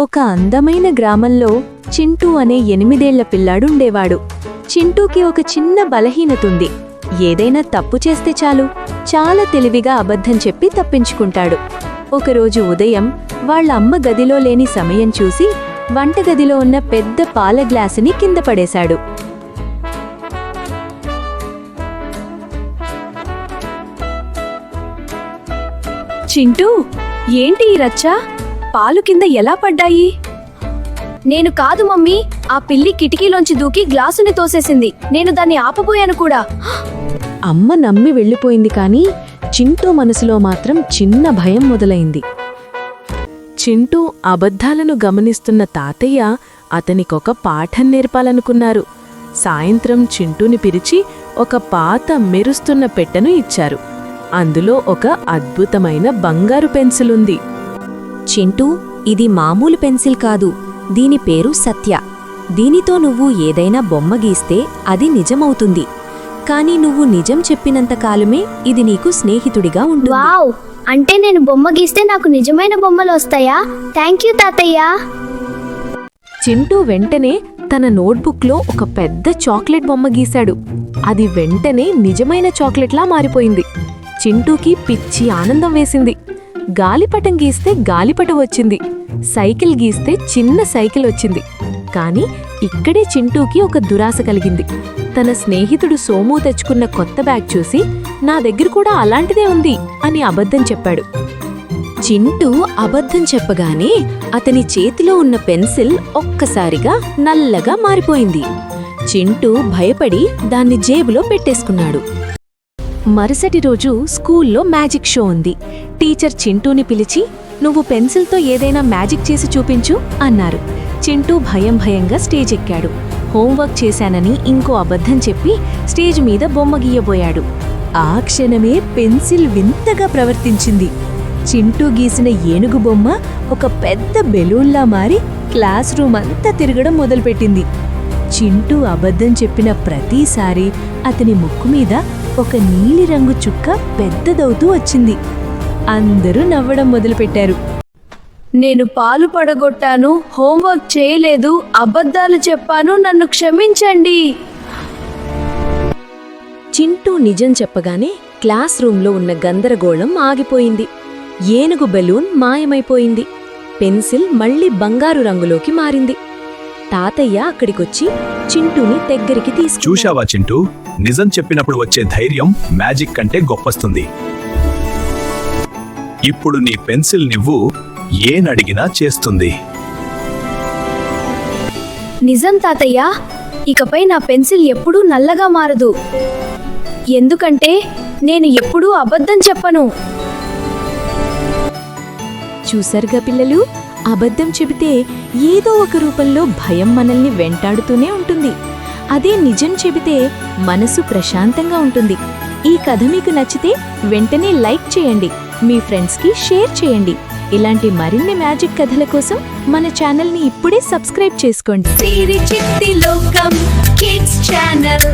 ఒక అందమైన గ్రామంలో చింటూ అనే 8 ఏళ్ల పిల్లాడుండేవాడు. చింటూకి ఒక చిన్న బలహీనతుంది. ఏదైనా తప్పు చేస్తే చాలు చాలా తెలివిగా అబద్ధం చెప్పి తప్పించుకుంటాడు. ఒకరోజు ఉదయం వాళ్ళ అమ్మ గదిలో లేని సమయం చూసి వంటగదిలో ఉన్న పెద్ద పాల గ్లాసుని కింద పడేశాడు. చింటూ, ఏంటి ఈ రచ్చ? పాలు కింద ఎలా పడ్డాయి? నేను కాదు మమ్మీ, ఆ పిల్లి కిటికీలోంచి దూకి గ్లాసుని తోసేసింది. నేను దాన్ని ఆపబోయాను కూడా. అమ్మ నమ్మి వెళ్ళిపోయింది, కానీ చింటూ మనసులో మాత్రం చిన్న భయం మొదలైంది. చింటూ అబద్ధాలను గమనిస్తున్న తాతయ్య అతనికొక పాఠం నేర్పాలనుకున్నారు. సాయంత్రం చింటూని పిలిచి ఒక పాత మెరుస్తున్న పెట్టెను ఇచ్చారు. అందులో ఒక అద్భుతమైన బంగారు పెన్సిలుంది. చింటూ, ఇది మామూలు పెన్సిల్ కాదు. దీని పేరు సత్య. దీనితో నువ్వు ఏదైనా బొమ్మ గీస్తే అది నిజమవుతుంది. కానీ నువ్వు నిజం చెప్పినంతకాలమే ఇది నీకు స్నేహితుడిగా ఉంటుంది. వావ్! అంటే నేను బొమ్మ గీస్తే నాకు నిజమైన బొమ్మలు వస్తాయా? థాంక్యూ తాతయ్య. చింటూ వెంటనే తన నోట్బుక్లో ఒక పెద్ద చాక్లెట్ బొమ్మ గీశాడు. అది వెంటనే నిజమైన చాక్లెట్లా మారిపోయింది. చింటూకి పిచ్చి ఆనందం వేసింది. గాలిపటం గీస్తే గాలిపటం వచ్చింది. సైకిల్ గీస్తే చిన్న సైకిల్ వచ్చింది. కాని ఇక్కడే చింటూకి ఒక దురాశ కలిగింది. తన స్నేహితుడు సోము తెచ్చుకున్న కొత్త బ్యాగ్ చూసి నా దగ్గర కూడా అలాంటిదే ఉంది అని అబద్ధం చెప్పాడు. చింటూ అబద్ధం చెప్పగానే అతని చేతిలో ఉన్న పెన్సిల్ ఒక్కసారిగా నల్లగా మారిపోయింది. చింటూ భయపడి దాన్ని జేబులో పెట్టేసుకున్నాడు. మరుసటి రోజు స్కూల్లో మ్యాజిక్ షో ఉంది. టీచర్ చింటూని పిలిచి నువ్వు పెన్సిల్తో ఏదైనా మ్యాజిక్ చేసి చూపించు అన్నారు. చింటూ భయంగా స్టేజ్ ఎక్కాడు. హోంవర్క్ చేశానని ఇంకో అబద్ధం చెప్పి స్టేజ్ మీద బొమ్మ గీయబోయాడు. ఆ క్షణమే పెన్సిల్ వింతగా ప్రవర్తించింది. చింటూ గీసిన ఏనుగు బొమ్మ ఒక పెద్ద బెలూన్లా మారి క్లాస్ రూమ్ అంతా తిరగడం మొదలుపెట్టింది. చింటూ అబద్ధం చెప్పిన ప్రతిసారి అతని ముక్కు మీద ఒక నీలిరంగు చుక్క పెద్దదవుతూ వచ్చింది. అందరూ నవ్వడం మొదలుపెట్టారు. నేను పాలు పడగొట్టాను, హోంవర్క్ చేయలేదు, అబద్ధాలు చెప్పాను, నన్ను క్షమించండి. చింటూ నిజం చెప్పగానే క్లాస్ రూంలో ఉన్న గందరగోళం ఆగిపోయింది. ఏనుగు బెలూన్ మాయమైపోయింది. పెన్సిల్ మళ్లీ బంగారు రంగులోకి మారింది. తాతయ్య అక్కడికొచ్చి చింటూని దగ్గరికి తీసుకు చూశావా చింటూ, నిజం చెప్పినప్పుడు వచ్చే ధైర్యం మ్యాజిక్ కంటే గొప్పస్తుంది. ఇప్పుడు నీ పెన్సిల్ నువ్వు ఏనడిగినా చేస్తుంది. నిజం తాతయ్య, ఇకపై నా పెన్సిల్ ఎప్పుడూ నల్లగా మారదు. ఎందుకంటే నేను ఎప్పుడూ అబద్ధం చెప్పను. చూసారుగా పిల్లలు, అబద్ధం చెబితే ఏదో ఒక రూపంలో భయం మనల్ని వెంటాడుతూనే ఉంటుంది. అదే నిజం చెబితే మనసు ప్రశాంతంగా ఉంటుంది. ఈ కథ మీకు నచ్చితే వెంటనే లైక్ చేయండి, మీ ఫ్రెండ్స్కి షేర్ చేయండి. ఇలాంటి మరిన్ని మ్యాజిక్ కథల కోసం మన ఛానల్ని ఇప్పుడే సబ్స్క్రైబ్ చేసుకోండి. సిరి చిట్టి లోకం కిడ్స్ ఛానల్.